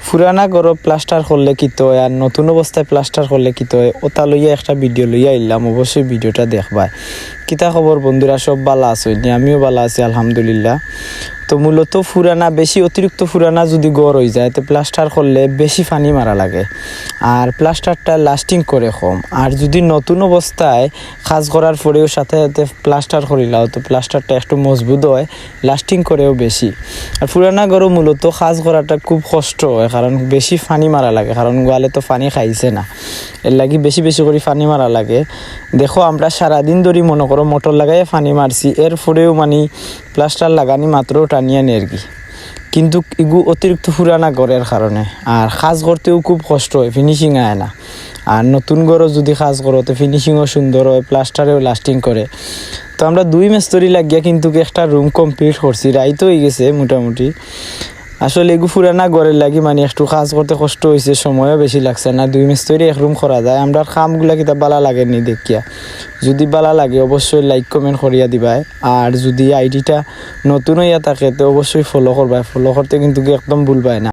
পুরানা ঘর প্লাস্টার করলে কি তো আর নতুন অবস্থায় প্লাস্টার করলে কি তো ওটা লইয়া একটা ভিডিও লইয়া আইলাম, অবশ্যই ভিডিওটা দেখবাই। কিতা খবর বন্ধুরা, সব ভালো আছো? আমিও ভালো আছি আলহামদুলিল্লাহ। তো মূলত পুরানা বেশি অতিরিক্ত পুরানা যদি গড় হয়ে যায় তো প্লাস্টার করলে বেশি পানি মারা লাগে আর প্লাস্টারটা লাস্টিং করে কম। আর যদি নতুন অবস্থায় কাজ করার পরেও সাথে সাথে প্লাস্টার করিলাও তো প্লাস্টারটা একটু মজবুত হয়, লাস্টিং করেও বেশি। আর পুরানা গড়ও মূলত কাজ করাটা খুব কষ্ট হয়, কারণ বেশি পানি মারা লাগে, কারণ গোয়ালে তো পানি খাইছে না, এর লাগি বেশি বেশি করে পানি মারা লাগে। দেখো আমরা সারাদিন ধরে মনে করো মোটর লাগাইয়া পানি মারছি, এরপরেও মানে প্লাস্টার লাগানি মাত্র টানিয়া নেই আর কি। কিন্তু এগু অতিরিক্ত পুরানা ঘরের কারণে আর কাজ করতেও খুব কষ্ট হয়, ফিনিশিং আয় না। আর নতুন ঘরও যদি কাজ করো তো ফিনিশিংও সুন্দর হয়, প্লাস্টারেও লাস্টিং করে। তো আমরা 2 মিস্ত্রি লাগিয়া কিন্তু একটা রুম কমপ্লিট করছি, রাইত হয়ে গেছে মোটামুটি। আসলে এগু পুরানা ঘরের লাগি মানে একটু কাজ করতে কষ্ট হয়েছে, সময়ও বেশি লাগছে না। 2 মিস্ত্রি এক রুম করা যায়। আমরা কামগুলা কিতা বালা লাগেনি দেখিয়া, যদি বালা লাগে অবশ্যই লাইক কমেন্ট করিয়া দিবাই। আর যদি আইডিটা নতুন হইয়া থাকে তো অবশ্যই ফলো করবাই, ফলো করতে কিন্তু একদম ভুলবাই না।